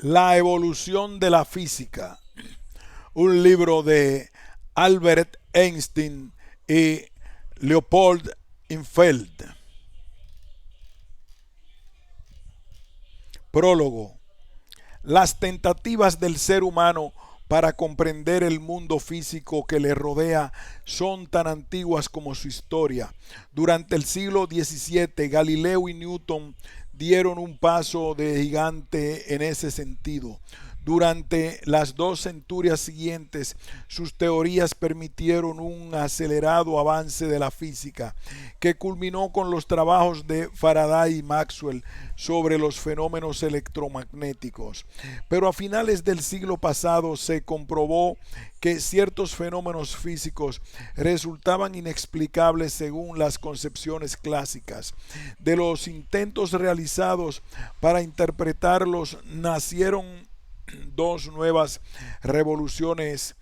La evolución de la física, un libro de Albert Einstein y Leopold Infeld. Prólogo. Las tentativas del ser humano para comprender el mundo físico que le rodea son tan antiguas como su historia. Durante el siglo XVII, Galileo y Newton dieron un paso de gigante en ese sentido. Durante las 2 centurias siguientes, sus teorías permitieron un acelerado avance de la física, que culminó con los trabajos de Faraday y Maxwell sobre los fenómenos electromagnéticos. Pero a finales del siglo pasado se comprobó que ciertos fenómenos físicos resultaban inexplicables según las concepciones clásicas. De los intentos realizados para interpretarlos nacieron dos nuevas revolucionarias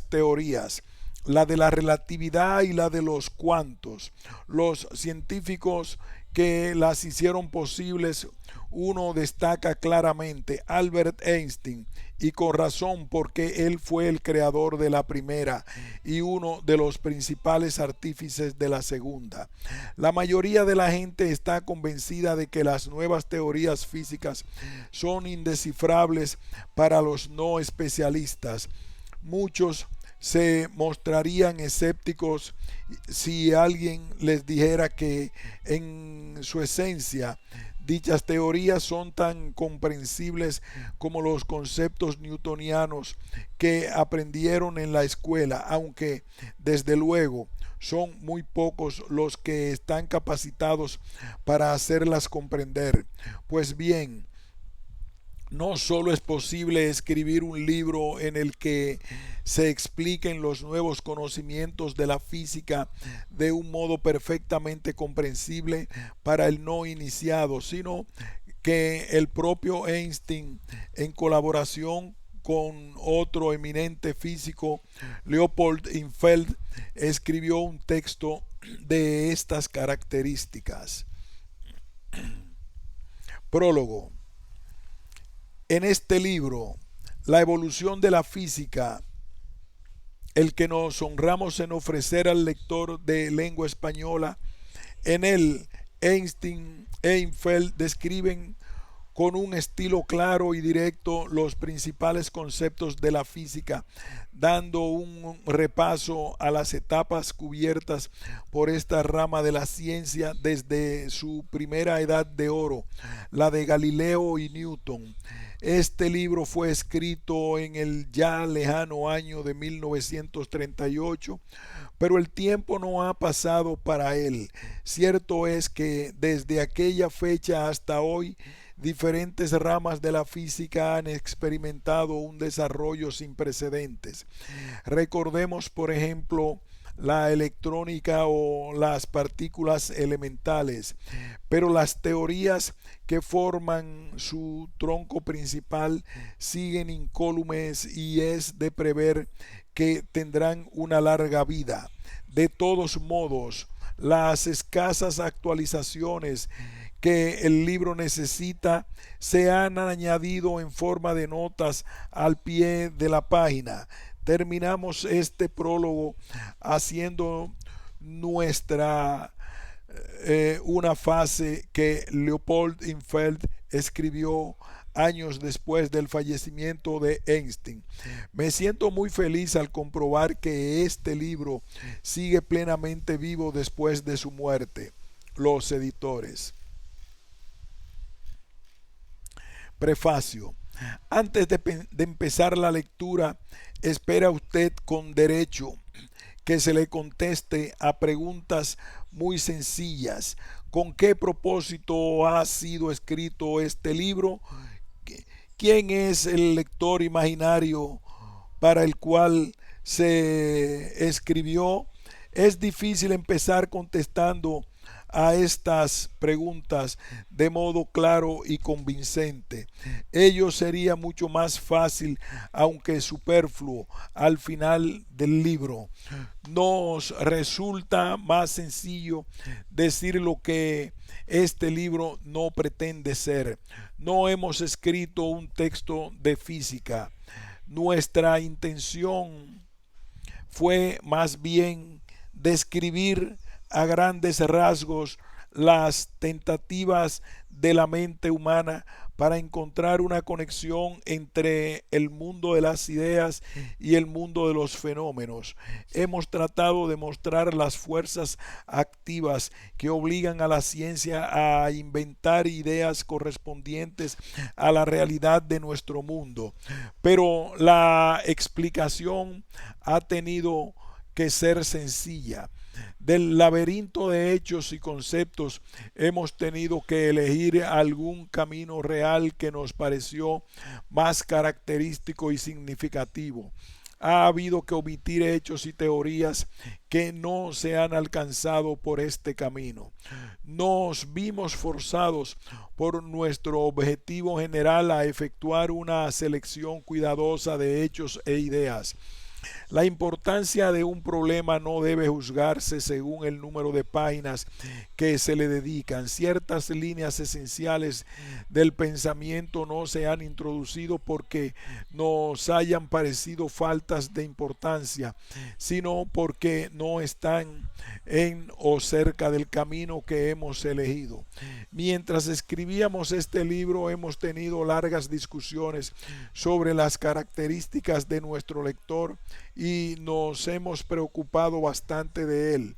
teorías, la de la relatividad y la de los cuantos. Los científicos que las hicieron posibles, uno destaca claramente: Albert Einstein, y con razón, porque él fue el creador de la primera y uno de los principales artífices de la segunda. La mayoría de la gente está convencida de que las nuevas teorías físicas son indescifrables para los no especialistas. Muchos se mostrarían escépticos si alguien les dijera que en su esencia dichas teorías son tan comprensibles como los conceptos newtonianos que aprendieron en la escuela, aunque desde luego son muy pocos los que están capacitados para hacerlas comprender. Pues bien, no solo es posible escribir un libro en el que se expliquen los nuevos conocimientos de la física de un modo perfectamente comprensible para el no iniciado, sino que el propio Einstein, en colaboración con otro eminente físico, Leopold Infeld, escribió un texto de estas características. Prólogo. En este libro, La evolución de la física, el que nos honramos en ofrecer al lector de lengua española, en él Einstein e Infeld describen con un estilo claro y directo los principales conceptos de la física, dando un repaso a las etapas cubiertas por esta rama de la ciencia desde su primera edad de oro, la de Galileo y Newton. Este libro fue escrito en el ya lejano año de 1938, pero el tiempo no ha pasado para él. Cierto es que desde aquella fecha hasta hoy, diferentes ramas de la física han experimentado un desarrollo sin precedentes. Recordemos, por ejemplo, la electrónica o las partículas elementales, pero las teorías que forman su tronco principal siguen incólumes y es de prever que tendrán una larga vida. De todos modos, las escasas actualizaciones que el libro necesita se han añadido en forma de notas al pie de la página. Terminamos este prólogo haciendo nuestra una fase que Leopold Infeld escribió años después del fallecimiento de Einstein. Me siento muy feliz al comprobar que este libro sigue plenamente vivo después de su muerte. Los editores. Prefacio. Antes de empezar la lectura, espera usted con derecho que se le conteste a preguntas muy sencillas. ¿Con qué propósito ha sido escrito este libro? ¿Quién es el lector imaginario para el cual se escribió? Es difícil empezar contestando a estas preguntas de modo claro y convincente. Ello sería mucho más fácil, aunque superfluo, al final del libro. Nos resulta más sencillo decir lo que este libro no pretende ser. No hemos escrito un texto de física. Nuestra intención fue más bien describir a grandes rasgos las tentativas de la mente humana para encontrar una conexión entre el mundo de las ideas y el mundo de los fenómenos. Hemos tratado de mostrar las fuerzas activas que obligan a la ciencia a inventar ideas correspondientes a la realidad de nuestro mundo. Pero la explicación ha tenido que ser sencilla. Del laberinto de hechos y conceptos hemos tenido que elegir algún camino real que nos pareció más característico y significativo. Ha habido que omitir hechos y teorías que no se han alcanzado por este camino. Nos vimos forzados por nuestro objetivo general a efectuar una selección cuidadosa de hechos e ideas. La importancia de un problema no debe juzgarse según el número de páginas que se le dedican. Ciertas líneas esenciales del pensamiento no se han introducido porque nos hayan parecido faltas de importancia, sino porque no están en o cerca del camino que hemos elegido. Mientras escribíamos este libro hemos tenido largas discusiones sobre las características de nuestro lector y nos hemos preocupado bastante de él.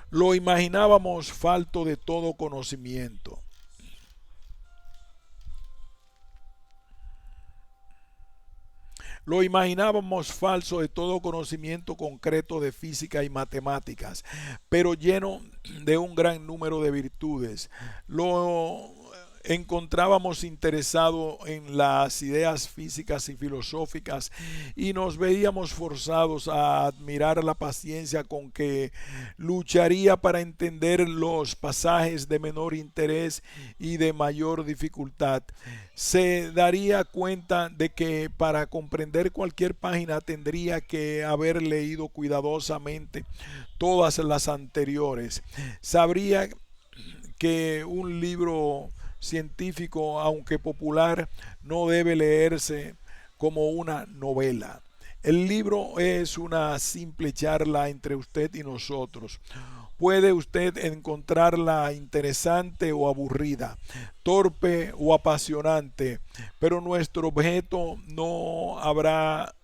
Lo imaginábamos falto de todo conocimiento. Lo imaginábamos falso de todo conocimiento concreto de física y matemáticas, pero lleno de un gran número de virtudes. Lo encontrábamos interesado en las ideas físicas y filosóficas y nos veíamos forzados a admirar la paciencia con que lucharía para entender los pasajes de menor interés y de mayor dificultad. Se daría cuenta de que para comprender cualquier página tendría que haber leído cuidadosamente todas las anteriores. Sabría que un libro científico, aunque popular, no debe leerse como una novela. El libro es una simple charla entre usted y nosotros. Puede usted encontrarla interesante o aburrida, torpe o apasionante, pero nuestro objeto no habrá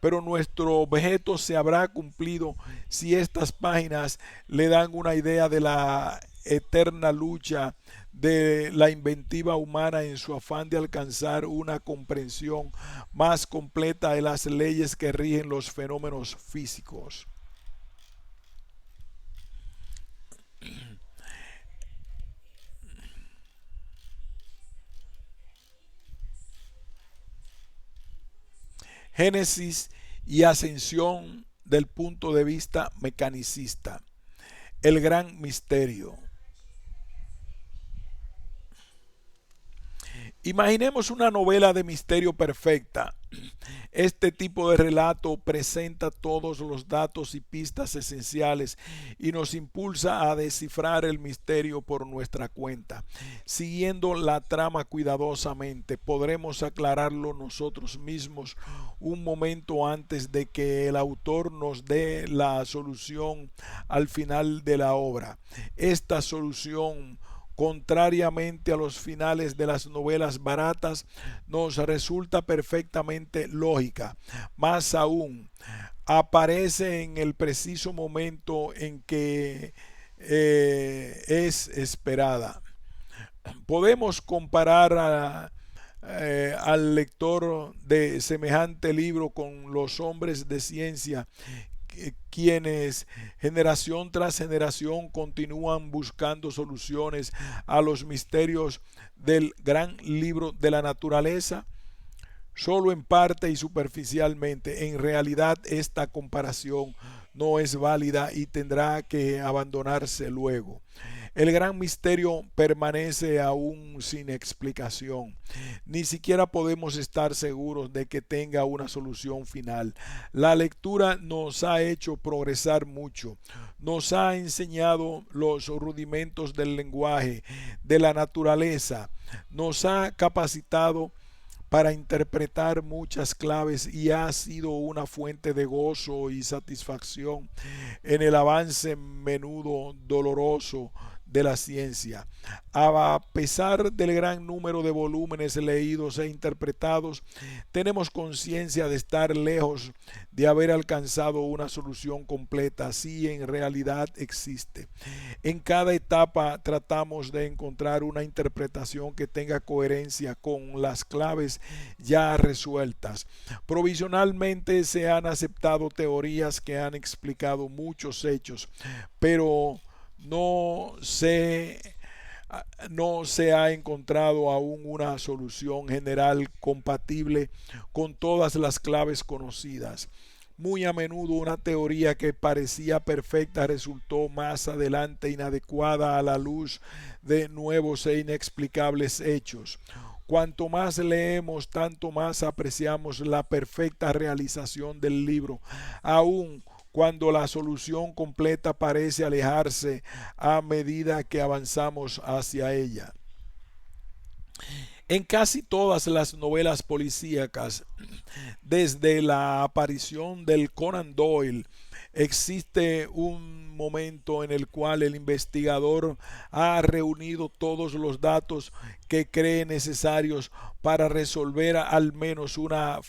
pero nuestro objeto se habrá cumplido si estas páginas le dan una idea de la eterna lucha de la inventiva humana en su afán de alcanzar una comprensión más completa de las leyes que rigen los fenómenos físicos. Génesis y ascensión del punto de vista mecanicista. El gran misterio. Imaginemos una novela de misterio perfecta. Este tipo de relato presenta todos los datos y pistas esenciales y nos impulsa a descifrar el misterio por nuestra cuenta. Siguiendo la trama cuidadosamente, podremos aclararlo nosotros mismos un momento antes de que el autor nos dé la solución al final de la obra. Esta solución, contrariamente a los finales de las novelas baratas, nos resulta perfectamente lógica. Más aún, aparece en el preciso momento en que es esperada. Podemos comparar al lector de semejante libro con los hombres de ciencia quienes generación tras generación continúan buscando soluciones a los misterios del gran libro de la naturaleza. solo en parte y superficialmente. En realidad esta comparación no es válida y tendrá que abandonarse luego. El gran misterio permanece aún sin explicación. Ni siquiera podemos estar seguros de que tenga una solución final. La lectura nos ha hecho progresar mucho. Nos ha enseñado los rudimentos del lenguaje, de la naturaleza. Nos ha capacitado para interpretar muchas claves y ha sido una fuente de gozo y satisfacción en el avance menudo doloroso de la ciencia. A pesar del gran número de volúmenes leídos e interpretados, tenemos conciencia de estar lejos de haber alcanzado una solución completa, si en realidad existe. En cada etapa tratamos de encontrar una interpretación que tenga coherencia con las claves ya resueltas. Provisionalmente se han aceptado teorías que han explicado muchos hechos, pero no se, no se ha encontrado aún una solución general compatible con todas las claves conocidas. Muy a menudo una teoría que parecía perfecta resultó más adelante inadecuada a la luz de nuevos e inexplicables hechos. Cuanto más leemos, tanto más apreciamos la perfecta realización del libro, aun cuando la solución completa parece alejarse a medida que avanzamos hacia ella. En casi todas las novelas policíacas, desde la aparición del Conan Doyle, existe un momento en el cual el investigador ha reunido todos los datos que cree necesarios para resolver al menos una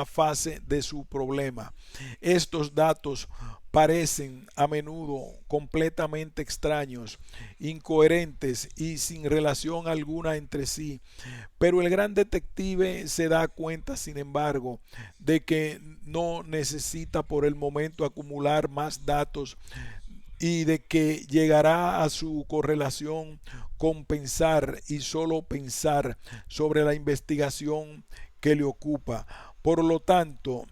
fase de su problema. Estos datos parecen a menudo completamente extraños, incoherentes y sin relación alguna entre sí, pero el gran detective se da cuenta, sin embargo, de que no necesita por el momento acumular más datos y de que llegará a su correlación con pensar y solo pensar sobre la investigación que le ocupa. Por lo tanto,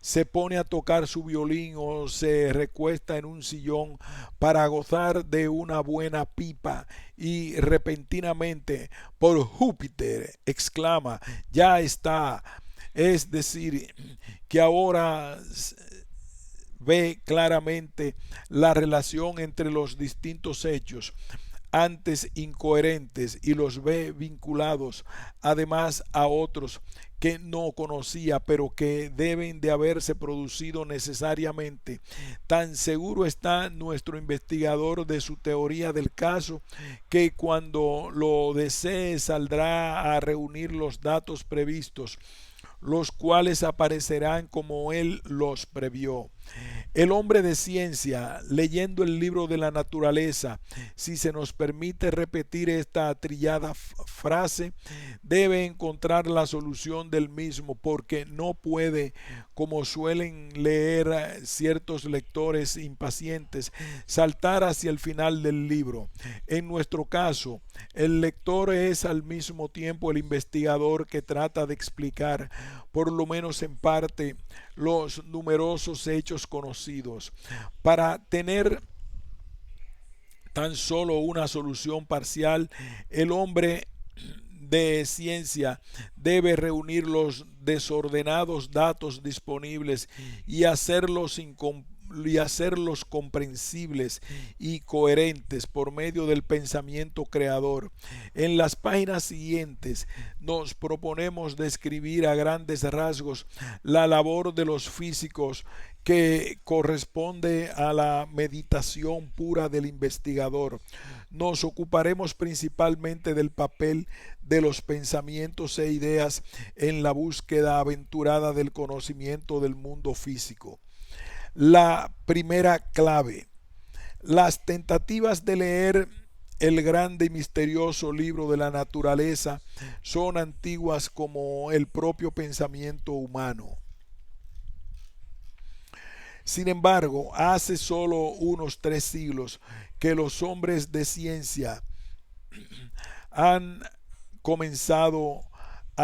se pone a tocar su violín o se recuesta en un sillón para gozar de una buena pipa y repentinamente, por Júpiter, exclama, ya está. Es decir, que ahora ve claramente la relación entre los distintos hechos antes incoherentes y los ve vinculados además a otros que no conocía, pero que deben de haberse producido necesariamente. Tan seguro está nuestro investigador de su teoría del caso, que cuando lo desee saldrá a reunir los datos previstos, los cuales aparecerán como él los previó. El hombre de ciencia, leyendo el libro de la naturaleza, si se nos permite repetir esta trillada frase, debe encontrar la solución del mismo, porque no puede, como suelen leer ciertos lectores impacientes, saltar hacia el final del libro. En nuestro caso, el lector es al mismo tiempo el investigador que trata de explicar, por lo menos en parte, los numerosos hechos conocidos. Para tener tan solo una solución parcial, el hombre de ciencia debe reunir los desordenados datos disponibles y hacerlos comprensibles y coherentes por medio del pensamiento creador. En las páginas siguientes nos proponemos describir a grandes rasgos la labor de los físicos, que corresponde a la meditación pura del investigador. Nos ocuparemos principalmente del papel de los pensamientos e ideas en la búsqueda aventurada del conocimiento del mundo físico. La primera clave: las tentativas de leer el grande y misterioso libro de la naturaleza son antiguas como el propio pensamiento humano. Sin embargo, hace solo unos 3 siglos que los hombres de ciencia han comenzado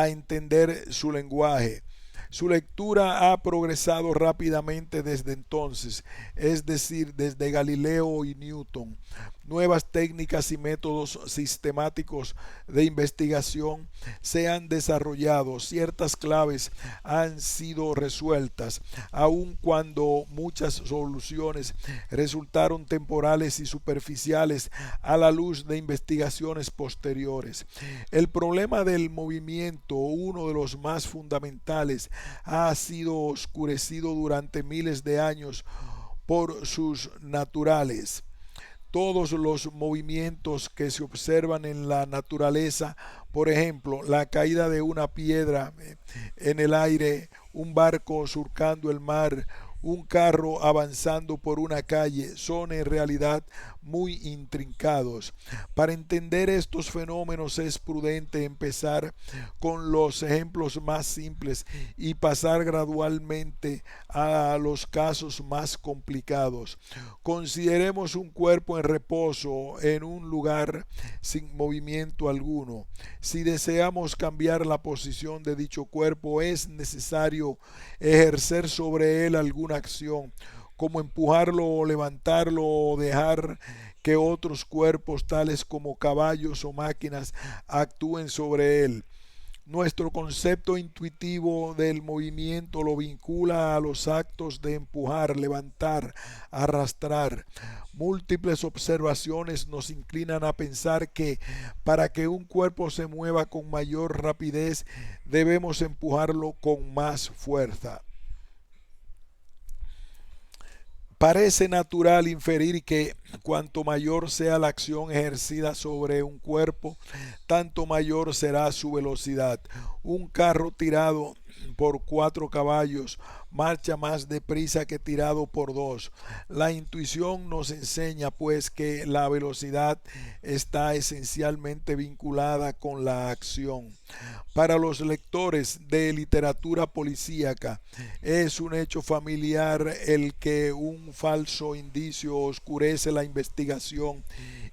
a entender su lenguaje. Su lectura ha progresado rápidamente desde entonces, es decir, desde Galileo y Newton. Nuevas técnicas y métodos sistemáticos de investigación se han desarrollado, ciertas claves han sido resueltas, aun cuando muchas soluciones resultaron temporales y superficiales a la luz de investigaciones posteriores. El problema del movimiento, uno de los más fundamentales, ha sido oscurecido durante miles de años por sus naturales. Todos los movimientos que se observan en la naturaleza, por ejemplo, la caída de una piedra en el aire, un barco surcando el mar, un carro avanzando por una calle, son en realidad muy intrincados. Para entender estos fenómenos es prudente empezar con los ejemplos más simples y pasar gradualmente a los casos más complicados. Consideremos un cuerpo en reposo en un lugar sin movimiento alguno. Si deseamos cambiar la posición de dicho cuerpo, es necesario ejercer sobre él alguna acción, como empujarlo o levantarlo o dejar que otros cuerpos tales como caballos o máquinas actúen sobre él. Nuestro concepto intuitivo del movimiento lo vincula a los actos de empujar, levantar, arrastrar. Múltiples observaciones nos inclinan a pensar que para que un cuerpo se mueva con mayor rapidez debemos empujarlo con más fuerza. Parece natural inferir que cuanto mayor sea la acción ejercida sobre un cuerpo, tanto mayor será su velocidad. Un carro tirado por 4 caballos marcha más deprisa que tirado por 2. La intuición nos enseña pues que la velocidad está esencialmente vinculada con la acción. Para los lectores de literatura policíaca es un hecho familiar el que un falso indicio oscurece la investigación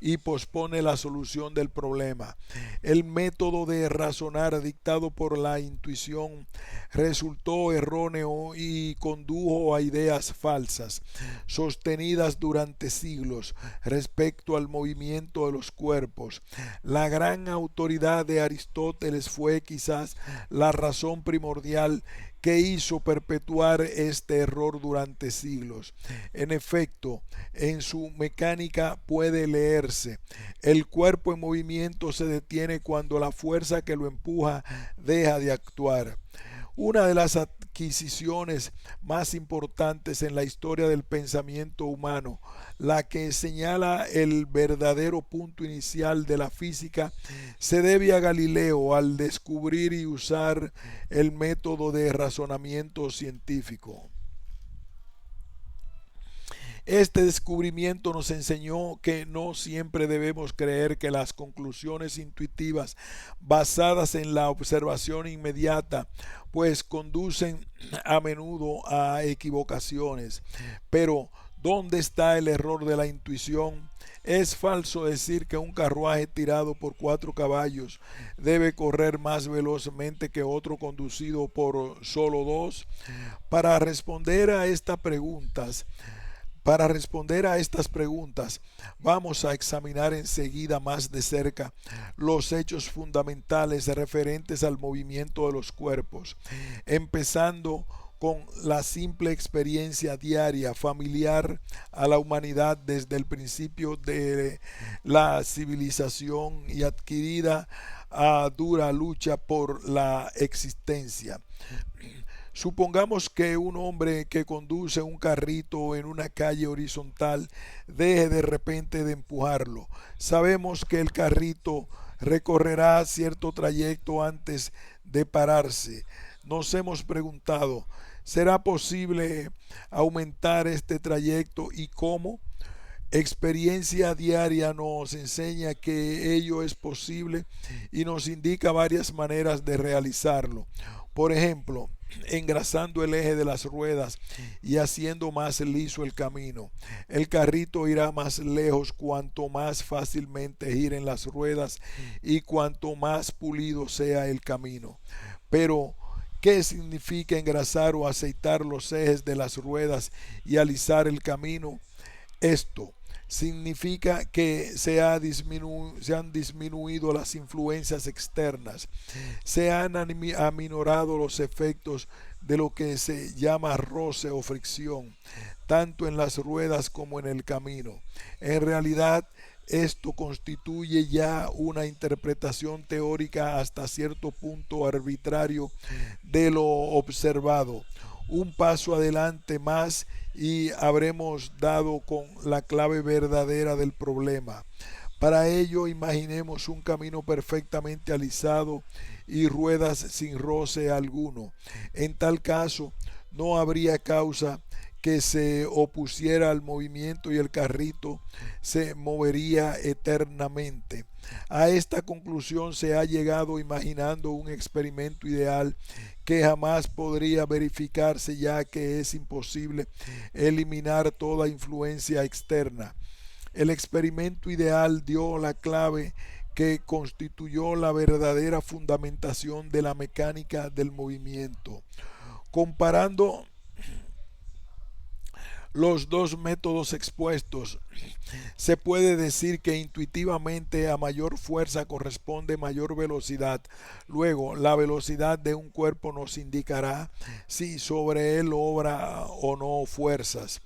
y pospone la solución del problema. El método de razonar dictado por la intuición resultó erróneo y condujo a ideas falsas, sostenidas durante siglos respecto al movimiento de los cuerpos. La gran autoridad de Aristóteles fue quizás la razón primordial que hizo perpetuar este error durante siglos. En efecto, en su mecánica puede leerse: el cuerpo en movimiento se detiene cuando la fuerza que lo empuja deja de actuar. Una de las adquisiciones más importantes en la historia del pensamiento humano, la que señala el verdadero punto inicial de la física, se debe a Galileo al descubrir y usar el método de razonamiento científico. Este descubrimiento nos enseñó que no siempre debemos creer que las conclusiones intuitivas basadas en la observación inmediata pues conducen a menudo a equivocaciones. Pero ¿dónde está el error de la intuición? Es falso decir que un carruaje tirado por 4 caballos debe correr más velozmente que otro conducido por solo 2. Para responder a estas preguntas, vamos a examinar enseguida más de cerca los hechos fundamentales referentes al movimiento de los cuerpos, empezando con la simple experiencia diaria familiar a la humanidad desde el principio de la civilización y adquirida a dura lucha por la existencia. Supongamos que un hombre que conduce un carrito en una calle horizontal deje de repente de empujarlo. Sabemos que el carrito recorrerá cierto trayecto antes de pararse. Nos hemos preguntado, ¿será posible aumentar este trayecto y cómo? Experiencia diaria nos enseña que ello es posible y nos indica varias maneras de realizarlo. Por ejemplo, engrasando el eje de las ruedas y haciendo más liso el camino. El carrito irá más lejos cuanto más fácilmente giren las ruedas y cuanto más pulido sea el camino. Pero, ¿qué significa engrasar o aceitar los ejes de las ruedas y alisar el camino? Esto significa que se han disminuido las influencias externas, se han aminorado los efectos de lo que se llama roce o fricción, tanto en las ruedas como en el camino. En realidad, esto constituye ya una interpretación teórica hasta cierto punto arbitrario de lo observado. Un paso adelante más y habremos dado con la clave verdadera del problema. Para ello, imaginemos un camino perfectamente alisado y ruedas sin roce alguno. En tal caso, no habría causa que se opusiera al movimiento y el carrito se movería eternamente. A esta conclusión se ha llegado imaginando un experimento ideal que jamás podría verificarse, ya que es imposible eliminar toda influencia externa. El experimento ideal dio la clave que constituyó la verdadera fundamentación de la mecánica del movimiento. Comparando los dos métodos expuestos, se puede decir que intuitivamente a mayor fuerza corresponde mayor velocidad. Luego, la velocidad de un cuerpo nos indicará si sobre él obra o no fuerzas.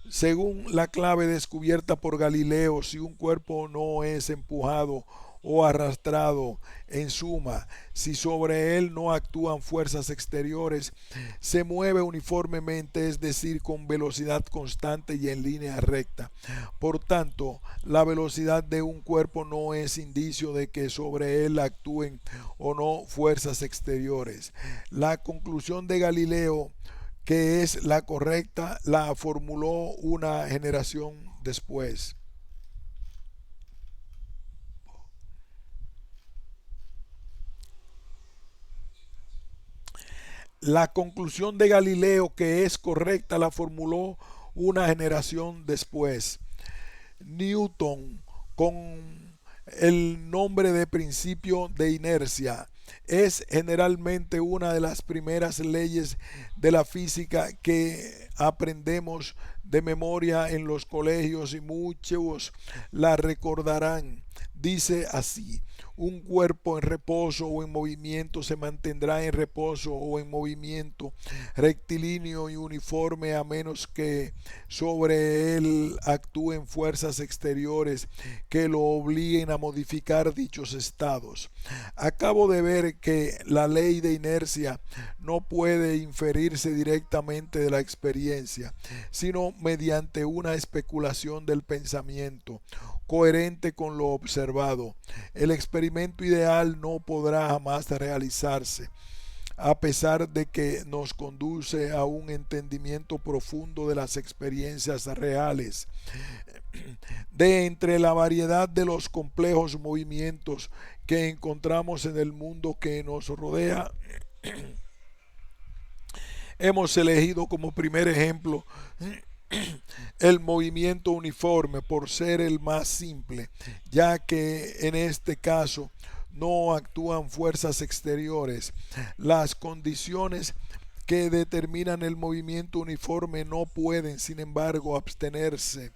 Según la clave descubierta por Galileo, si un cuerpo no es empujado o arrastrado, en suma, si sobre él no actúan fuerzas exteriores, se mueve uniformemente, es decir, con velocidad constante y en línea recta. Por tanto, la velocidad de un cuerpo no es indicio de que sobre él actúen o no fuerzas exteriores. La conclusión de Galileo, que es la correcta, la formuló una generación después. La conclusión de Galileo, que es correcta, la formuló una generación después. Newton, con el nombre de principio de inercia, es generalmente una de las primeras leyes de la física que aprendemos de memoria en los colegios y muchos la recordarán. Dice así: un cuerpo en reposo o en movimiento se mantendrá en reposo o en movimiento rectilíneo y uniforme a menos que sobre él actúen fuerzas exteriores que lo obliguen a modificar dichos estados. Acabo de ver que la ley de inercia no puede inferirse directamente de la experiencia, sino mediante una especulación del pensamiento coherente con lo observado. El experimento ideal no podrá jamás realizarse, a pesar de que nos conduce a un entendimiento profundo de las experiencias reales. De entre la variedad de los complejos movimientos que encontramos en el mundo que nos rodea, hemos elegido como primer ejemplo el movimiento uniforme por ser el más simple, ya que en este caso no actúan fuerzas exteriores. Las condiciones que determinan el movimiento uniforme no pueden, sin embargo, obtenerse.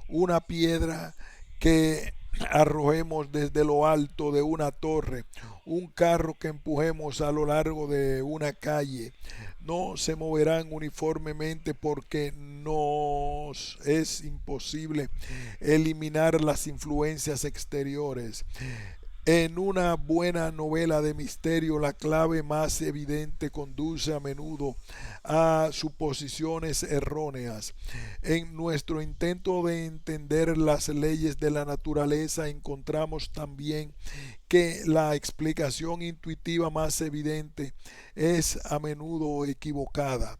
Una piedra que arrojemos desde lo alto de una torre, un carro que empujemos a lo largo de una calle, no se moverán uniformemente porque nos es imposible eliminar las influencias exteriores. En una buena novela de misterio, la clave más evidente conduce a menudo a suposiciones erróneas. En nuestro intento de entender las leyes de la naturaleza, encontramos también que la explicación intuitiva más evidente es a menudo equivocada.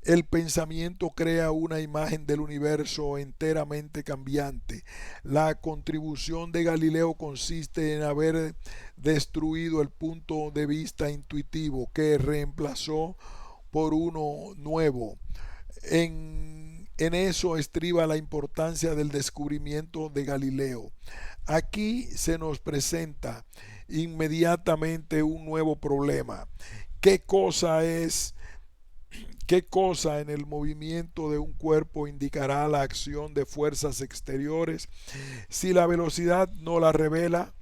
El pensamiento crea una imagen del universo enteramente cambiante. La contribución de Galileo consiste en haber destruido el punto de vista intuitivo que reemplazó por uno nuevo. En eso estriba la importancia del descubrimiento de Galileo. Aquí se nos presenta inmediatamente un nuevo problema. ¿Qué cosa es ¿Qué cosa en el movimiento de un cuerpo indicará la acción de fuerzas exteriores si la velocidad no la revela?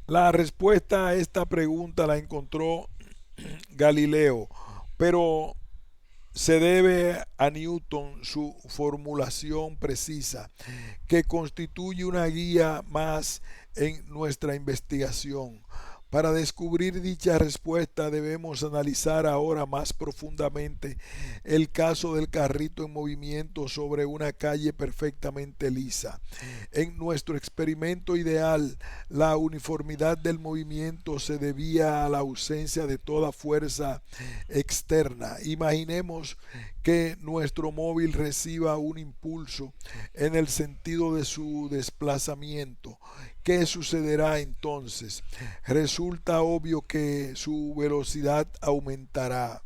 La respuesta a esta pregunta la encontró Galileo, pero se debe a Newton su formulación precisa, que constituye una guía más en nuestra investigación. Para descubrir dicha respuesta debemos analizar ahora más profundamente el caso del carrito en movimiento sobre una calle perfectamente lisa. En nuestro experimento ideal, la uniformidad del movimiento se debía a la ausencia de toda fuerza externa. Imaginemos que nuestro móvil reciba un impulso en el sentido de su desplazamiento. ¿Qué sucederá entonces? Resulta obvio que su velocidad aumentará.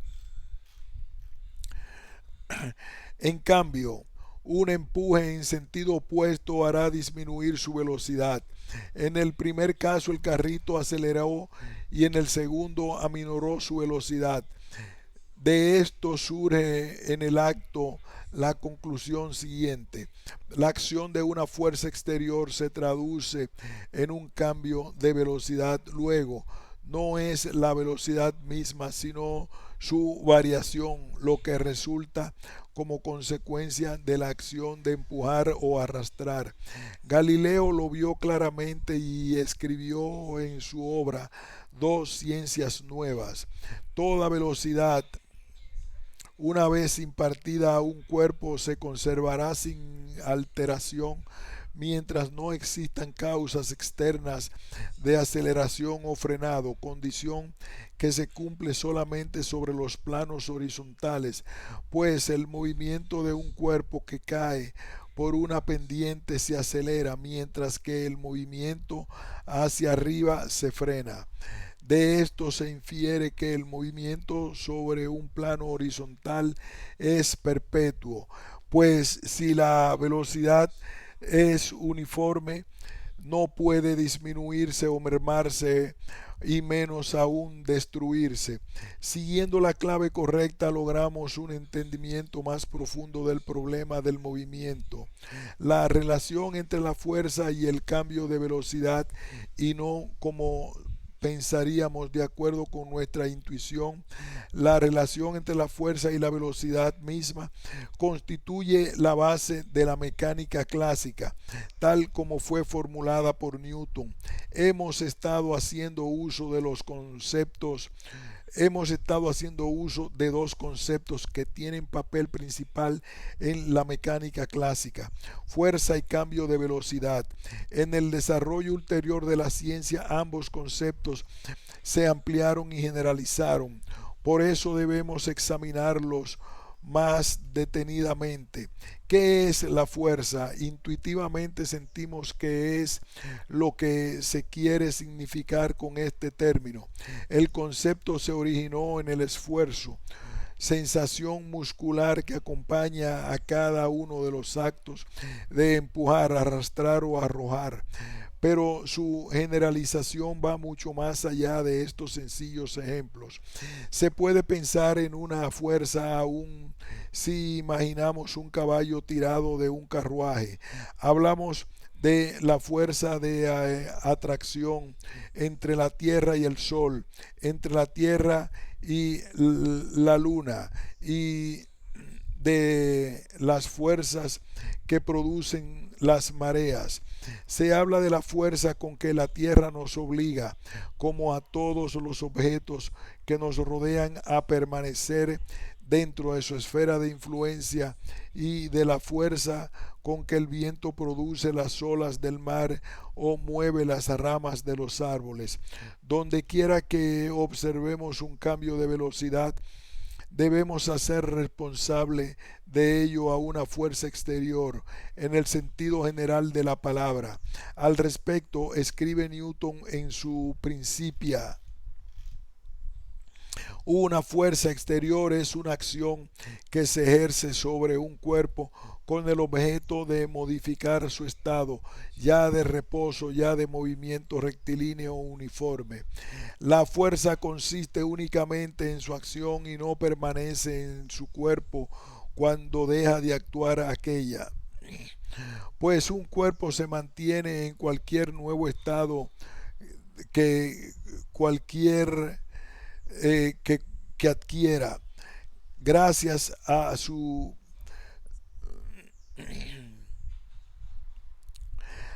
En cambio, un empuje en sentido opuesto hará disminuir su velocidad. En el primer caso el carrito aceleró y en el segundo aminoró su velocidad. De esto surge en el acto la conclusión siguiente. La acción de una fuerza exterior se traduce en un cambio de velocidad. Luego, no es la velocidad misma, sino su variación, lo que resulta como consecuencia de la acción de empujar o arrastrar. Galileo lo vio claramente y escribió en su obra Dos ciencias nuevas. Toda velocidad, una vez impartida a un cuerpo, se conservará sin alteración mientras no existan causas externas de aceleración o frenado, condición que se cumple solamente sobre los planos horizontales, pues el movimiento de un cuerpo que cae por una pendiente se acelera, mientras que el movimiento hacia arriba se frena. De esto se infiere que el movimiento sobre un plano horizontal es perpetuo, pues si la velocidad es uniforme, no puede disminuirse o mermarse y menos aún destruirse. Siguiendo la clave correcta logramos un entendimiento más profundo del problema del movimiento, la relación entre la fuerza y el cambio de velocidad, y no como pensaríamos de acuerdo con nuestra intuición. La relación entre la fuerza y la velocidad misma constituye la base de la mecánica clásica, tal como fue formulada por Newton. Hemos estado haciendo uso de dos conceptos que tienen papel principal en la mecánica clásica: fuerza y cambio de velocidad. En el desarrollo ulterior de la ciencia, ambos conceptos se ampliaron y generalizaron. Por eso debemos examinarlos más detenidamente. ¿Qué es la fuerza? Intuitivamente sentimos que es lo que se quiere significar con este término. El concepto se originó en el esfuerzo, sensación muscular que acompaña a cada uno de los actos de empujar, arrastrar o arrojar. Pero su generalización va mucho más allá de estos sencillos ejemplos. Se puede pensar en una fuerza aún si imaginamos un caballo tirado de un carruaje. Hablamos de la fuerza de atracción entre la Tierra y el Sol, entre la Tierra y la Luna, y de las fuerzas que producen las mareas. Se habla de la fuerza con que la Tierra nos obliga, como a todos los objetos que nos rodean, a permanecer dentro de su esfera de influencia, y de la fuerza con que el viento produce las olas del mar o mueve las ramas de los árboles. Donde quiera que observemos un cambio de velocidad, debemos hacer responsable de ello a una fuerza exterior, en el sentido general de la palabra. Al respecto, escribe Newton en su Principia: una fuerza exterior es una acción que se ejerce sobre un cuerpo con el objeto de modificar su estado, ya de reposo, ya de movimiento rectilíneo uniforme. La fuerza consiste únicamente en su acción y no permanece en su cuerpo cuando deja de actuar aquella. Pues un cuerpo se mantiene en cualquier nuevo estado que cualquier que, que adquiera gracias a su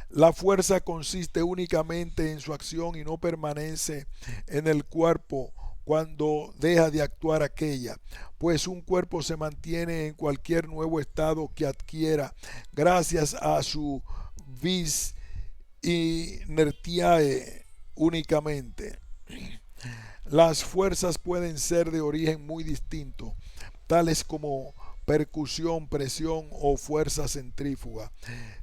la fuerza consiste únicamente en su acción y no permanece en el cuerpo cuando deja de actuar aquella, pues un cuerpo se mantiene en cualquier nuevo estado que adquiera gracias a su vis inertiae únicamente. Las fuerzas pueden ser de origen muy distinto, tales como percusión, presión o fuerza centrífuga.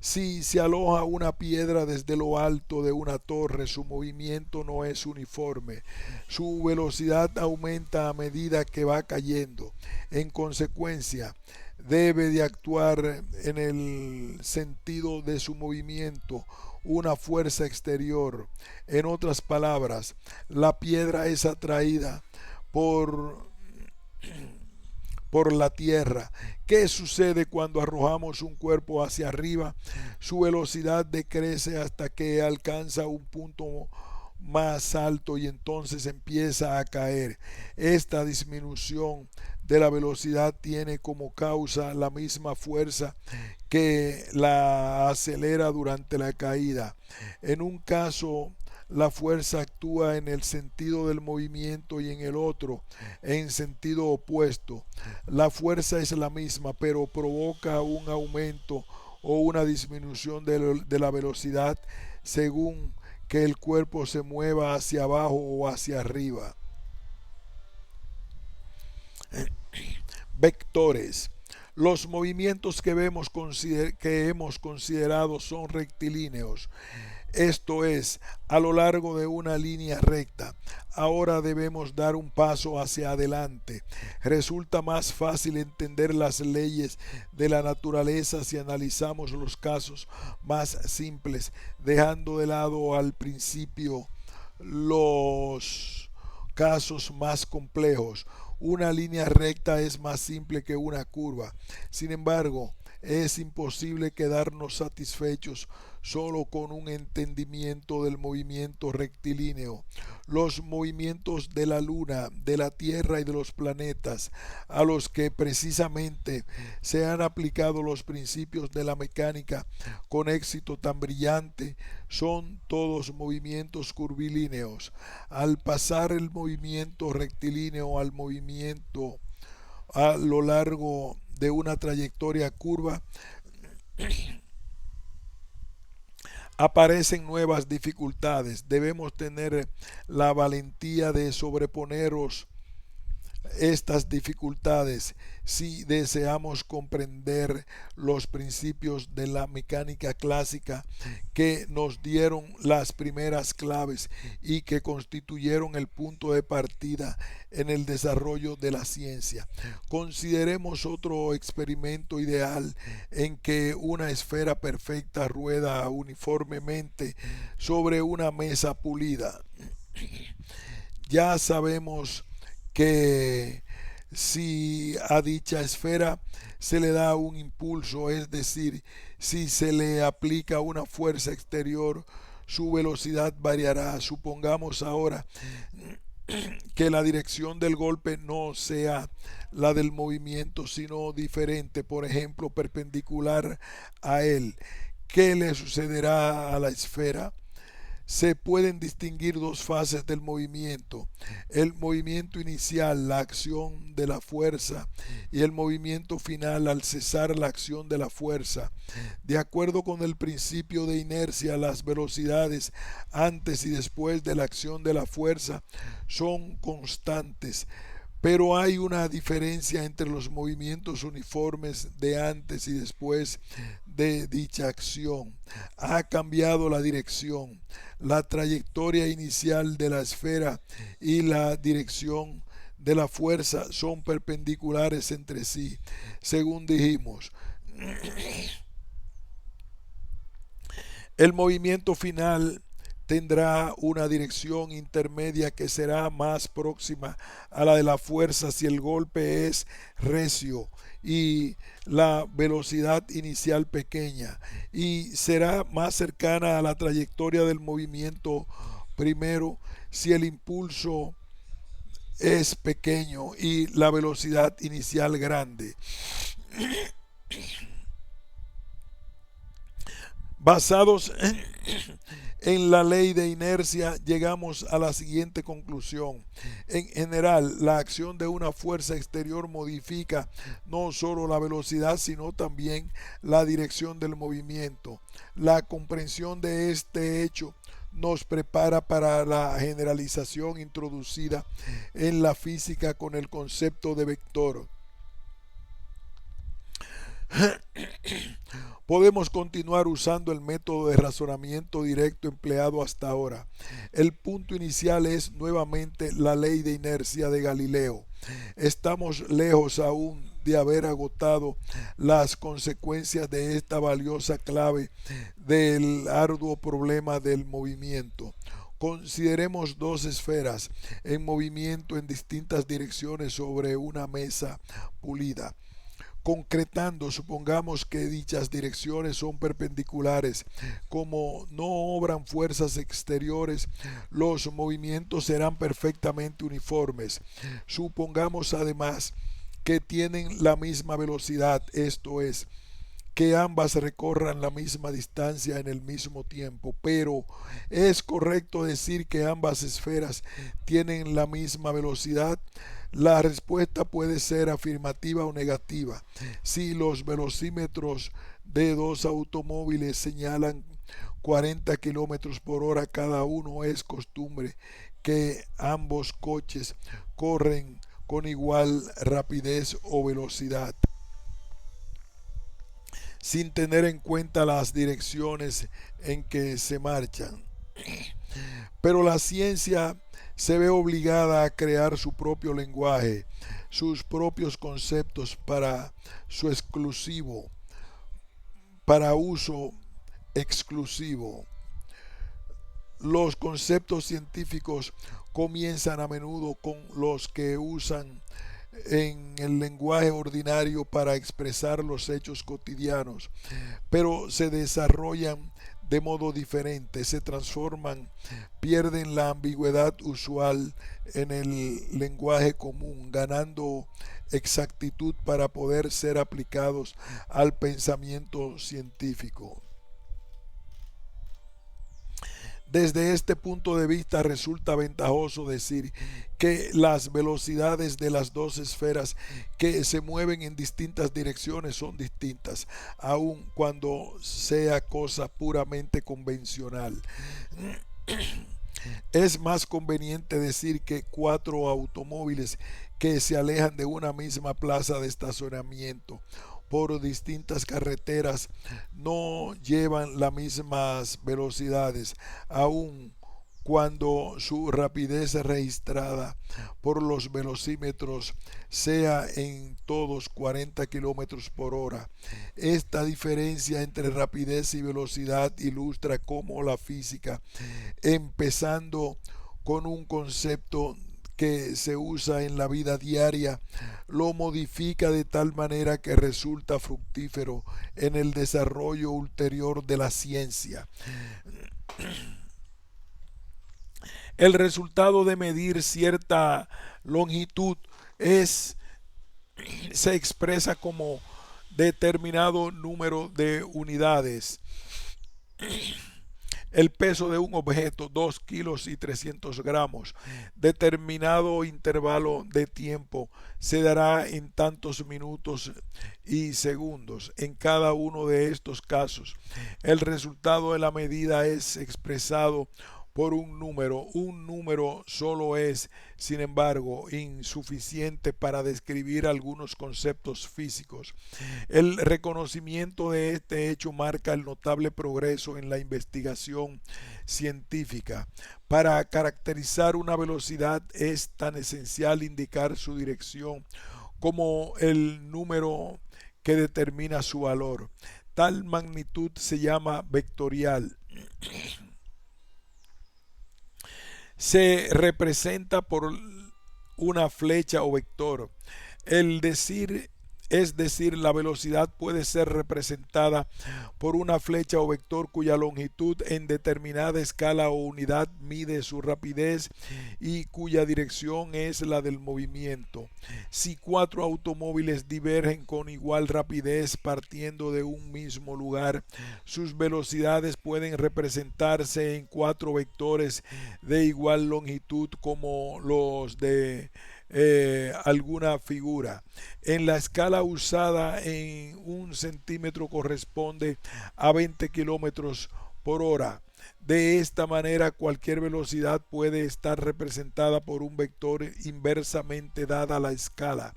Si se aloja una piedra desde lo alto de una torre, su movimiento no es uniforme. Su velocidad aumenta a medida que va cayendo. En consecuencia, debe de actuar en el sentido de su movimiento una fuerza exterior. En otras palabras, la piedra es atraída por la tierra. ¿Qué sucede cuando arrojamos un cuerpo hacia arriba? Su velocidad decrece hasta que alcanza un punto más alto y entonces empieza a caer. Esta disminución de la velocidad tiene como causa la misma fuerza que la acelera durante la caída. En un caso, la fuerza actúa en el sentido del movimiento y en el otro en sentido opuesto. La fuerza es la misma, pero provoca un aumento o una disminución de la velocidad según que el cuerpo se mueva hacia abajo o hacia arriba. Vectores. Los movimientos que hemos considerado son rectilíneos, esto es, a lo largo de una línea recta. Ahora debemos dar un paso hacia adelante. Resulta más fácil entender las leyes de la naturaleza si analizamos los casos más simples, dejando de lado al principio los casos más complejos. Una línea recta es más simple que una curva. Sin embargo, es imposible quedarnos satisfechos solo con un entendimiento del movimiento rectilíneo. Los movimientos de la Luna, de la Tierra y de los planetas, a los que precisamente se han aplicado los principios de la mecánica con éxito tan brillante, son todos movimientos curvilíneos. Al pasar el movimiento rectilíneo al movimiento a lo largo de una trayectoria curva, aparecen nuevas dificultades. Debemos tener la valentía de sobreponeros estas dificultades si deseamos comprender los principios de la mecánica clásica que nos dieron las primeras claves y que constituyeron el punto de partida en el desarrollo de la ciencia. Consideremos otro experimento ideal en que una esfera perfecta rueda uniformemente sobre una mesa pulida. Ya sabemos que si a dicha esfera se le da un impulso, es decir, si se le aplica una fuerza exterior, su velocidad variará. Supongamos ahora que la dirección del golpe no sea la del movimiento, sino diferente, por ejemplo, perpendicular a él. ¿Qué le sucederá a la esfera? Se pueden distinguir dos fases del movimiento: el movimiento inicial, la acción de la fuerza, y el movimiento final, al cesar la acción de la fuerza. De acuerdo con el principio de inercia, las velocidades antes y después de la acción de la fuerza son constantes, Pero hay una diferencia entre los movimientos uniformes de antes y después de dicha acción. Ha cambiado la dirección, la trayectoria inicial de la esfera y la dirección de la fuerza son perpendiculares entre sí, según dijimos. El movimiento final tendrá una dirección intermedia que será más próxima a la de la fuerza si el golpe es recio y la velocidad inicial pequeña, y será más cercana a la trayectoria del movimiento primero si el impulso es pequeño y la velocidad inicial grande. Basados en la ley de inercia, llegamos a la siguiente conclusión. En general, la acción de una fuerza exterior modifica no solo la velocidad, sino también la dirección del movimiento. La comprensión de este hecho nos prepara para la generalización introducida en la física con el concepto de vector. Podemos continuar usando el método de razonamiento directo empleado hasta ahora. El punto inicial es nuevamente la ley de inercia de Galileo. Estamos lejos aún de haber agotado las consecuencias de esta valiosa clave del arduo problema del movimiento. Consideremos dos esferas en movimiento en distintas direcciones sobre una mesa pulida. Concretando, supongamos que dichas direcciones son perpendiculares. Como no obran fuerzas exteriores, los movimientos serán perfectamente uniformes. Supongamos además que tienen la misma velocidad, esto es, que ambas recorran la misma distancia en el mismo tiempo, pero ¿es correcto decir que ambas esferas tienen la misma velocidad? La respuesta puede ser afirmativa o negativa. Si los velocímetros de dos automóviles señalan 40 kilómetros por hora cada uno, es costumbre que ambos coches corren con igual rapidez o velocidad, sin tener en cuenta las direcciones en que se marchan. Pero la ciencia se ve obligada a crear su propio lenguaje, sus propios conceptos para uso exclusivo. Los conceptos científicos comienzan a menudo con los que usan en el lenguaje ordinario para expresar los hechos cotidianos, pero se desarrollan de modo diferente, se transforman, pierden la ambigüedad usual en el lenguaje común, ganando exactitud para poder ser aplicados al pensamiento científico. Desde este punto de vista resulta ventajoso decir que las velocidades de las dos esferas que se mueven en distintas direcciones son distintas, aun cuando sea cosa puramente convencional. Es más conveniente decir que cuatro automóviles que se alejan de una misma plaza de estacionamiento por distintas carreteras no llevan las mismas velocidades, aun cuando su rapidez registrada por los velocímetros sea en todos 40 kilómetros por hora. Esta diferencia entre rapidez y velocidad ilustra cómo la física, empezando con un concepto que se usa en la vida diaria, lo modifica de tal manera que resulta fructífero en el desarrollo ulterior de la ciencia. El resultado de medir cierta longitud se expresa como determinado número de unidades. El peso de un objeto, 2 kilos y 300 gramos, determinado intervalo de tiempo, se dará en tantos minutos y segundos. En cada uno de estos casos, el resultado de la medida es expresado por un número. Un número solo es, sin embargo, insuficiente para describir algunos conceptos físicos. El reconocimiento de este hecho marca el notable progreso en la investigación científica. Para caracterizar una velocidad es tan esencial indicar su dirección como el número que determina su valor. Tal magnitud se llama vectorial. Se representa por una flecha o vector. El decir, es decir, la velocidad puede ser representada por una flecha o vector cuya longitud en determinada escala o unidad mide su rapidez y cuya dirección es la del movimiento. Si cuatro automóviles divergen con igual rapidez partiendo de un mismo lugar, sus velocidades pueden representarse en cuatro vectores de igual longitud como los de alguna figura. En la escala usada en un centímetro corresponde a 20 kilómetros por hora. De esta manera, cualquier velocidad puede estar representada por un vector inversamente dada la escala.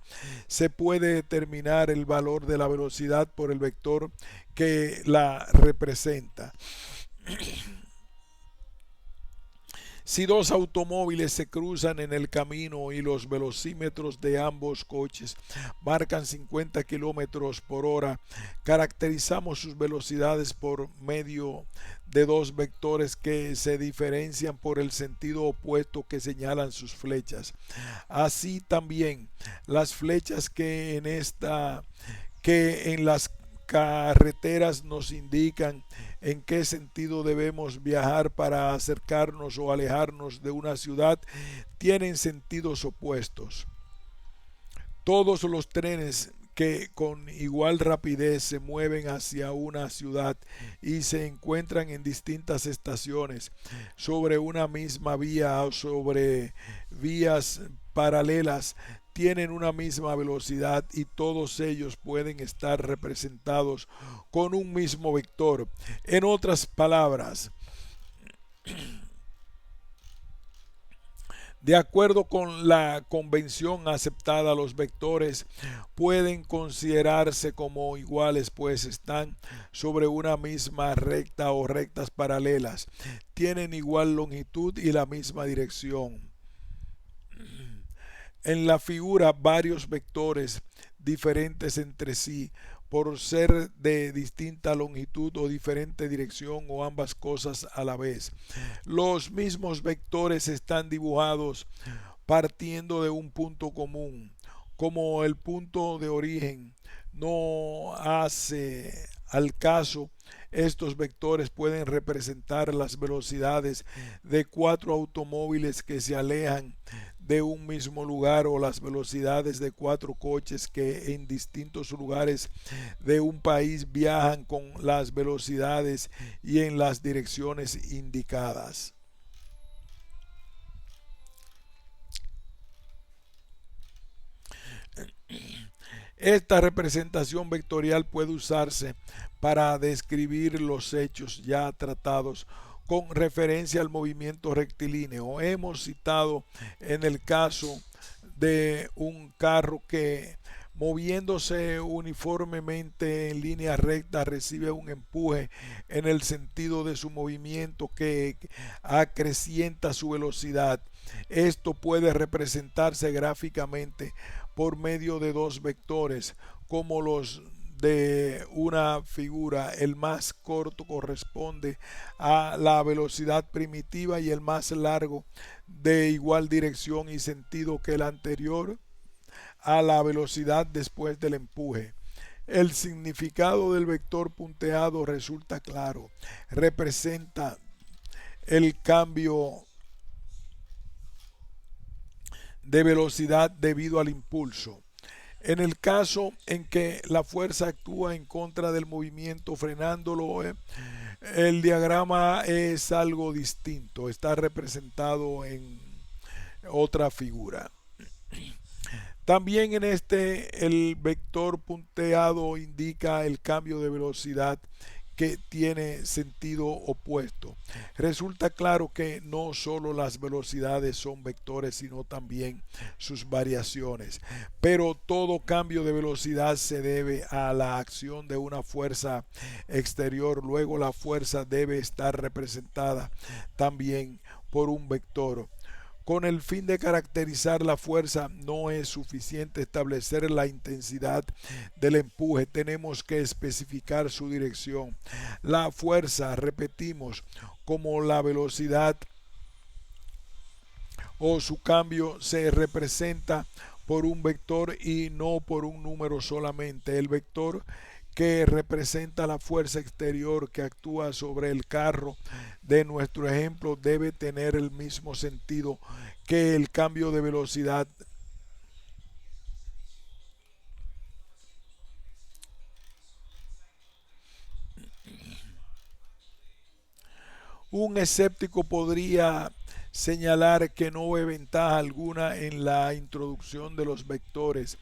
Se puede determinar el valor de la velocidad por el vector que la representa. Si dos automóviles se cruzan en el camino y los velocímetros de ambos coches marcan 50 kilómetros por hora, caracterizamos sus velocidades por medio de dos vectores que se diferencian por el sentido opuesto que señalan sus flechas. Así también, las flechas que en las carreteras nos indican en qué sentido debemos viajar para acercarnos o alejarnos de una ciudad tienen sentidos opuestos. Todos los trenes que con igual rapidez se mueven hacia una ciudad y se encuentran en distintas estaciones sobre una misma vía o sobre vías paralelas tienen una misma velocidad y todos ellos pueden estar representados con un mismo vector. En otras palabras, de acuerdo con la convención aceptada, los vectores pueden considerarse como iguales, pues están sobre una misma recta o rectas paralelas, tienen igual longitud y la misma dirección. En la figura, varios vectores diferentes entre sí por ser de distinta longitud o diferente dirección o ambas cosas a la vez. Los mismos vectores están dibujados partiendo de un punto común. Como el punto de origen no hace al caso, estos vectores pueden representar las velocidades de cuatro automóviles que se alejan de un mismo lugar o las velocidades de cuatro coches que en distintos lugares de un país viajan con las velocidades y en las direcciones indicadas. Esta representación vectorial puede usarse para describir los hechos ya tratados con referencia al movimiento rectilíneo. Hemos citado en el caso de un carro que moviéndose uniformemente en línea recta recibe un empuje en el sentido de su movimiento que acrecienta su velocidad. Esto puede representarse gráficamente por medio de dos vectores como los de una figura. El más corto corresponde a la velocidad primitiva y el más largo de igual dirección y sentido que el anterior a la velocidad después del empuje. El significado del vector punteado resulta claro. Representa el cambio de velocidad debido al impulso. En el caso en que la fuerza actúa en contra del movimiento frenándolo, el diagrama es algo distinto. Está representado en otra figura. También en este el vector punteado indica el cambio de velocidad que tiene sentido opuesto. Resulta claro que no solo las velocidades son vectores, sino también sus variaciones. Pero todo cambio de velocidad se debe a la acción de una fuerza exterior. Luego la fuerza debe estar representada también por un vector. Con el fin de caracterizar la fuerza, no es suficiente establecer la intensidad del empuje, tenemos que especificar su dirección. La fuerza, repetimos, como la velocidad o su cambio se representa por un vector y no por un número solamente. El vector que representa la fuerza exterior que actúa sobre el carro de nuestro ejemplo debe tener el mismo sentido que el cambio de velocidad. Un escéptico podría señalar que no ve ventaja alguna en la introducción de los vectores.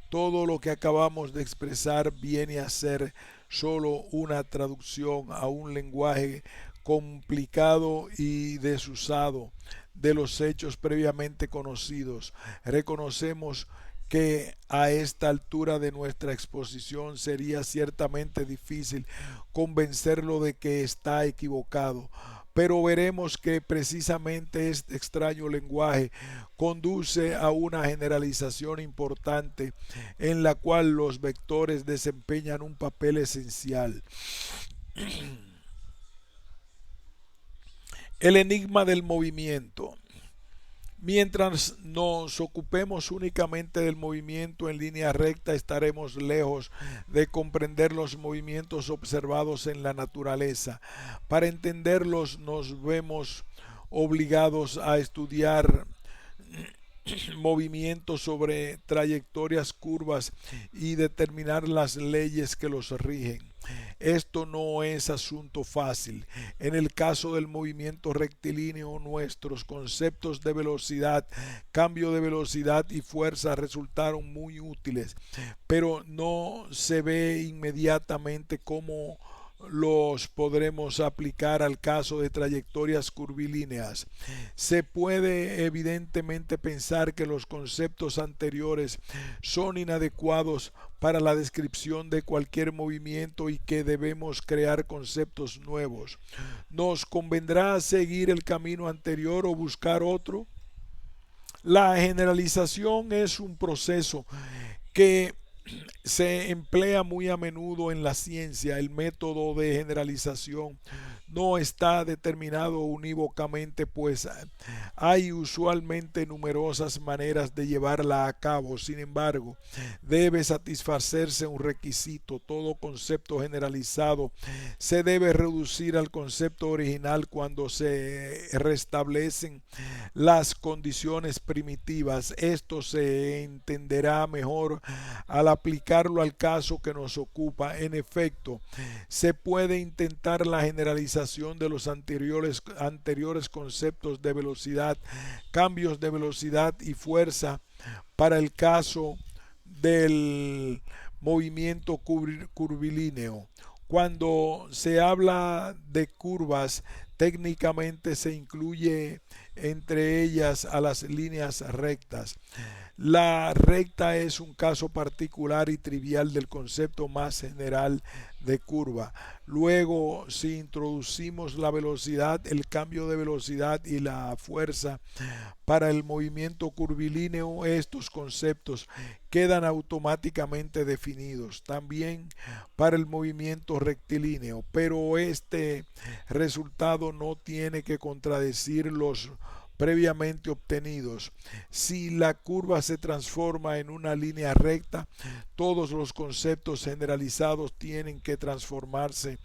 Todo lo que acabamos de expresar viene a ser solo una traducción a un lenguaje complicado y desusado de los hechos previamente conocidos. Reconocemos que a esta altura de nuestra exposición sería ciertamente difícil convencerlo de que está equivocado, pero veremos que precisamente este extraño lenguaje conduce a una generalización importante en la cual los vectores desempeñan un papel esencial. El enigma del movimiento. Mientras nos ocupemos únicamente del movimiento en línea recta, estaremos lejos de comprender los movimientos observados en la naturaleza. Para entenderlos nos vemos obligados a estudiar movimientos sobre trayectorias curvas y determinar las leyes que los rigen. Esto no es asunto fácil. En el caso del movimiento rectilíneo, nuestros conceptos de velocidad, cambio de velocidad y fuerza resultaron muy útiles, pero no se ve inmediatamente cómo los podremos aplicar al caso de trayectorias curvilíneas. Se puede evidentemente pensar que los conceptos anteriores son inadecuados para la descripción de cualquier movimiento y que debemos crear conceptos nuevos. ¿Nos convendrá seguir el camino anterior o buscar otro? La generalización es un proceso que se emplea muy a menudo en la ciencia. El método de generalización no está determinado unívocamente, pues hay usualmente numerosas maneras de llevarla a cabo. Sin embargo, debe satisfacerse un requisito: todo concepto generalizado se debe reducir al concepto original cuando se restablecen las condiciones primitivas. Esto se entenderá mejor al aplicarlo al caso que nos ocupa. En efecto, se puede intentar la generalización de los anteriores conceptos de velocidad, cambios de velocidad y fuerza para el caso del movimiento curvilíneo. Cuando se habla de curvas, técnicamente se incluye entre ellas a las líneas rectas. La recta es un caso particular y trivial del concepto más general de curva. Luego, si introducimos la velocidad, el cambio de velocidad y la fuerza para el movimiento curvilíneo, estos conceptos quedan automáticamente definidos también para el movimiento rectilíneo, pero este resultado no tiene que contradecir los previamente obtenidos. Si la curva se transforma en una línea recta, todos los conceptos generalizados tienen que transformarse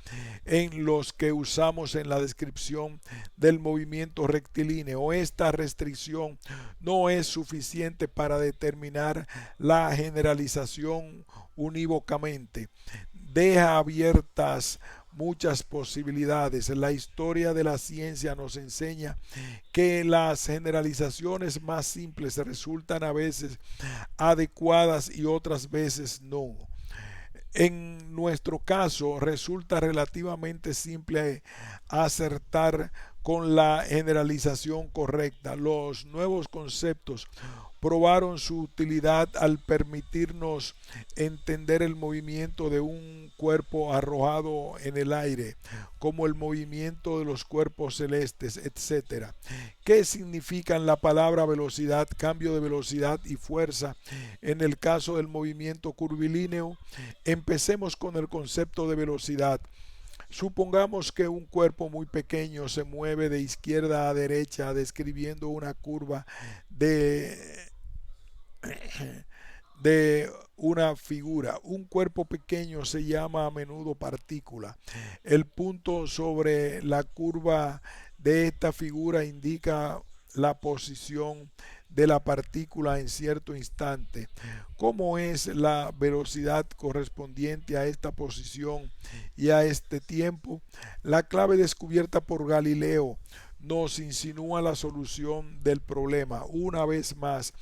en los que usamos en la descripción del movimiento rectilíneo. Esta restricción no es suficiente para determinar la generalización unívocamente. Deja abiertas muchas posibilidades. La historia de la ciencia nos enseña que las generalizaciones más simples resultan a veces adecuadas y otras veces no. En nuestro caso, resulta relativamente simple acertar con la generalización correcta. Los nuevos conceptos probaron su utilidad al permitirnos entender el movimiento de un cuerpo arrojado en el aire, como el movimiento de los cuerpos celestes, etcétera. ¿Qué significan la palabra velocidad, cambio de velocidad y fuerza en el caso del movimiento curvilíneo? Empecemos con el concepto de velocidad. Supongamos que un cuerpo muy pequeño se mueve de izquierda a derecha describiendo una curva de una figura. Un cuerpo pequeño se llama a menudo partícula. El punto sobre la curva de esta figura indica la posición de la partícula en cierto instante. ¿Cómo es la velocidad correspondiente a esta posición y a este tiempo? La clave descubierta por Galileo nos insinúa la solución del problema. Una vez más,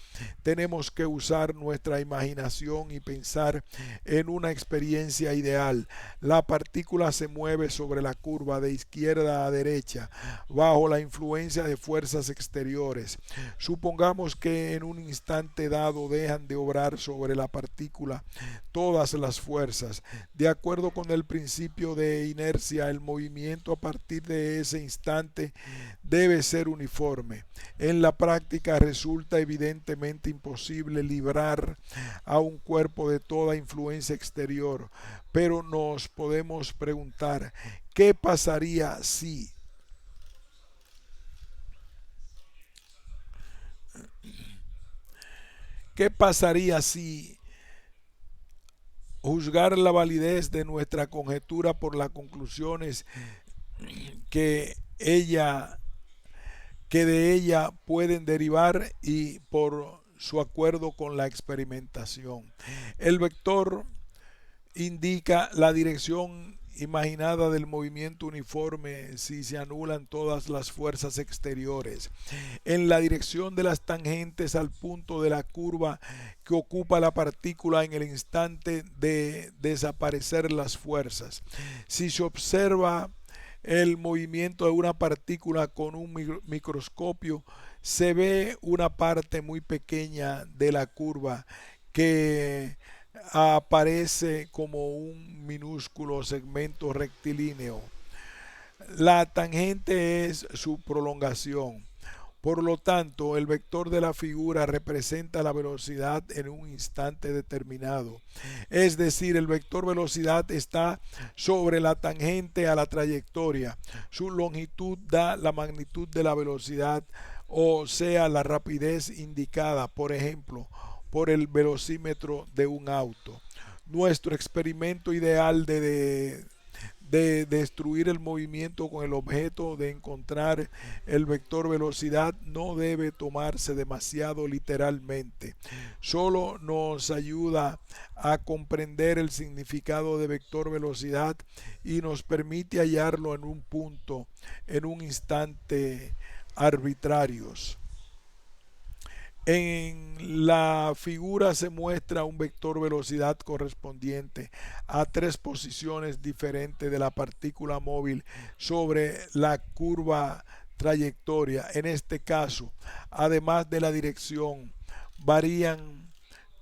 tenemos que usar nuestra imaginación y pensar en una experiencia ideal. La partícula se mueve sobre la curva de izquierda a derecha bajo la influencia de fuerzas exteriores. Supongamos que en un instante dado dejan de obrar sobre la partícula todas las fuerzas. De acuerdo con el principio de inercia, el movimiento a partir de ese instante debe ser uniforme. En la práctica resulta evidentemente imposible librar a un cuerpo de toda influencia exterior, pero nos podemos preguntar, ¿qué pasaría si ¿Qué pasaría si juzgar la validez de nuestra conjetura por las conclusiones que ella que de ella pueden derivar y por su acuerdo con la experimentación? El vector indica la dirección imaginada del movimiento uniforme si se anulan todas las fuerzas exteriores. En la dirección de las tangentes al punto de la curva que ocupa la partícula en el instante de desaparecer las fuerzas. Si se observa el movimiento de una partícula con un microscopio, se ve una parte muy pequeña de la curva que aparece como un minúsculo segmento rectilíneo. La tangente es su prolongación. Por lo tanto, el vector de la figura representa la velocidad en un instante determinado. Es decir, el vector velocidad está sobre la tangente a la trayectoria. Su longitud da la magnitud de la velocidad, o sea, la rapidez indicada, por ejemplo, por el velocímetro de un auto. Nuestro experimento ideal de destruir el movimiento con el objeto de encontrar el vector velocidad no debe tomarse demasiado literalmente. Solo nos ayuda a comprender el significado de vector velocidad y nos permite hallarlo en un punto, en un instante arbitrarios. En la figura se muestra un vector velocidad correspondiente a tres posiciones diferentes de la partícula móvil sobre la curva trayectoria. En este caso, además de la dirección, varían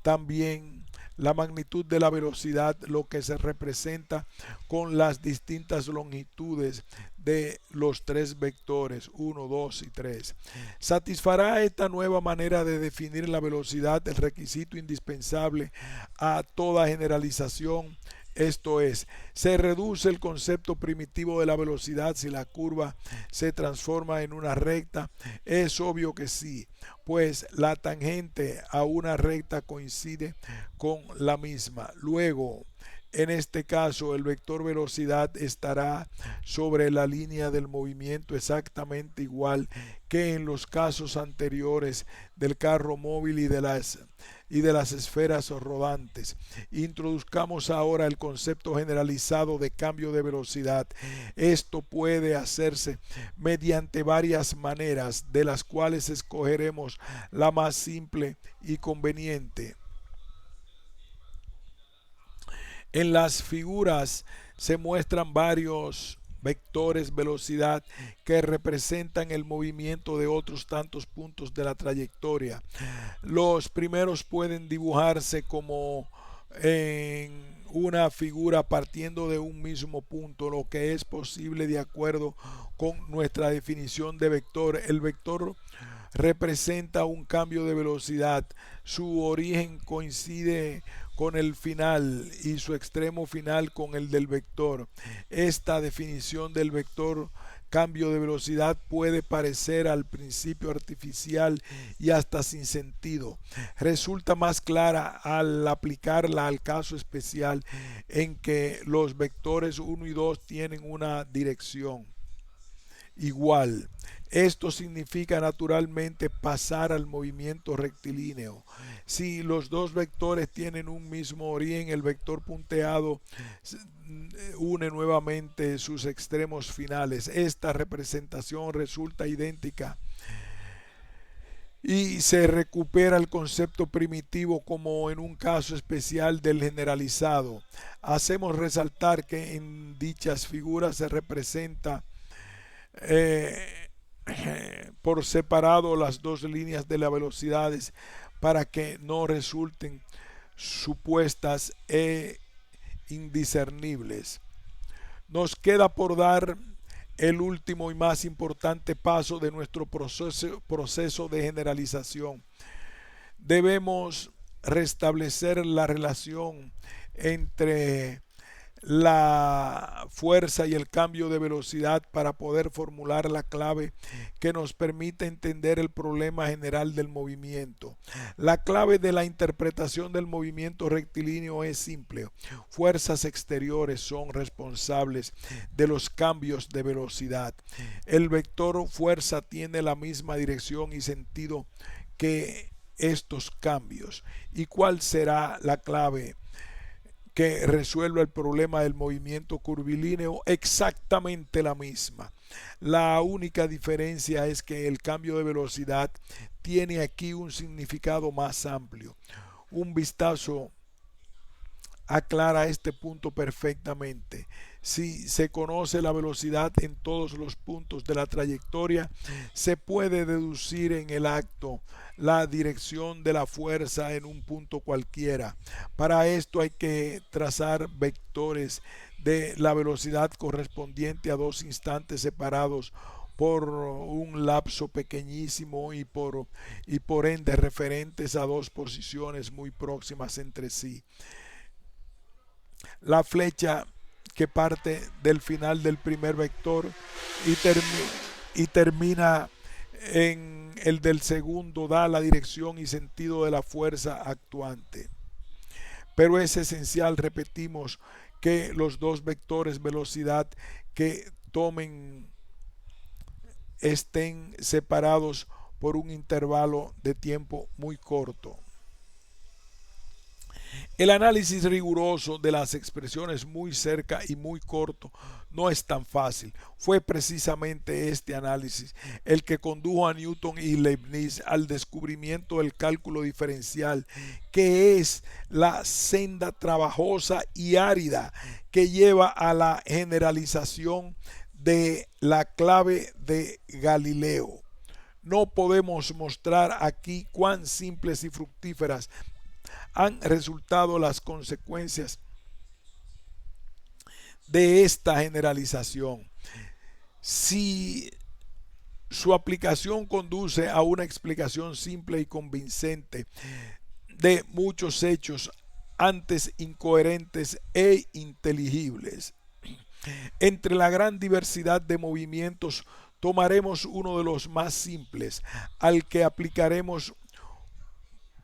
también la magnitud de la velocidad, lo que se representa con las distintas longitudes de los tres vectores 1, 2 y 3. ¿Satisfará esta nueva manera de definir la velocidad el requisito indispensable a toda generalización? Esto es, se reduce el concepto primitivo de la velocidad si la curva se transforma en una recta. Es obvio que sí, pues la tangente a una recta coincide con la misma. Luego, en este caso, el vector velocidad estará sobre la línea del movimiento exactamente igual que en los casos anteriores del carro móvil y de las esferas rodantes. Introduzcamos ahora el concepto generalizado de cambio de velocidad. Esto puede hacerse mediante varias maneras, de las cuales escogeremos la más simple y conveniente. En las figuras se muestran varios vectores velocidad que representan el movimiento de otros tantos puntos de la trayectoria. Los primeros pueden dibujarse como en una figura partiendo de un mismo punto, lo que es posible de acuerdo con nuestra definición de vector. El vector representa un cambio de velocidad. Su origen coincide con el final y su extremo final con el del vector. Esta definición del vector cambio de velocidad puede parecer al principio artificial y hasta sin sentido. Resulta más clara al aplicarla al caso especial en que los vectores 1 y 2 tienen una dirección igual. Esto significa naturalmente pasar al movimiento rectilíneo. Si los dos vectores tienen un mismo origen, el vector punteado une nuevamente sus extremos finales. Esta representación resulta idéntica y se recupera el concepto primitivo como en un caso especial del generalizado. Hacemos resaltar que en dichas figuras se representa eh, por separado las dos líneas de las velocidades para que no resulten supuestas e indiscernibles. Nos queda por dar el último y más importante paso de nuestro proceso de generalización. Debemos restablecer la relación entre la fuerza y el cambio de velocidad para poder formular la clave que nos permite entender el problema general del movimiento. La clave de la interpretación del movimiento rectilíneo es simple. Fuerzas exteriores son responsables de los cambios de velocidad. El vector fuerza tiene la misma dirección y sentido que estos cambios. ¿Y cuál será la clave que resuelva el problema del movimiento curvilíneo? Exactamente la misma. La única diferencia es que el cambio de velocidad tiene aquí un significado más amplio. Un vistazo aclara este punto perfectamente. Si se conoce la velocidad en todos los puntos de la trayectoria, se puede deducir en el acto la dirección de la fuerza en un punto cualquiera. Para esto hay que trazar vectores de la velocidad correspondiente a dos instantes separados por un lapso pequeñísimo y por ende referentes a dos posiciones muy próximas entre sí. La flecha que parte del final del primer vector y, y termina en el del segundo da la dirección y sentido de la fuerza actuante. Pero es esencial, repetimos, que los dos vectores velocidad que tomen estén separados por un intervalo de tiempo muy corto. El análisis riguroso de las expresiones muy cerca y muy corto no es tan fácil. Fue precisamente este análisis el que condujo a Newton y Leibniz al descubrimiento del cálculo diferencial, que es la senda trabajosa y árida que lleva a la generalización de la clave de Galileo. No podemos mostrar aquí cuán simples y fructíferas han resultado las consecuencias de esta generalización. Si su aplicación conduce a una explicación simple y convincente de muchos hechos antes incoherentes e inteligibles, entre la gran diversidad de movimientos tomaremos uno de los más simples, al que aplicaremos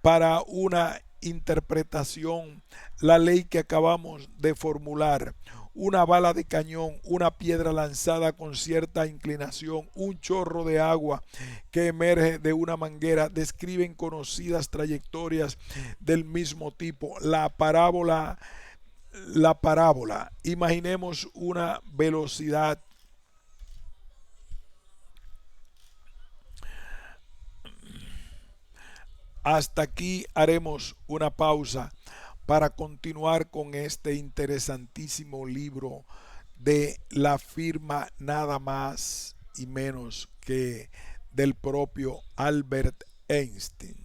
para una interpretación la ley que acabamos de formular. Una bala de cañón, una piedra lanzada con cierta inclinación, un chorro de agua que emerge de una manguera describen conocidas trayectorias del mismo tipo. La parábola. Imaginemos una velocidad Hasta aquí haremos una pausa para continuar con este interesantísimo libro de la firma nada más y menos que del propio Albert Einstein.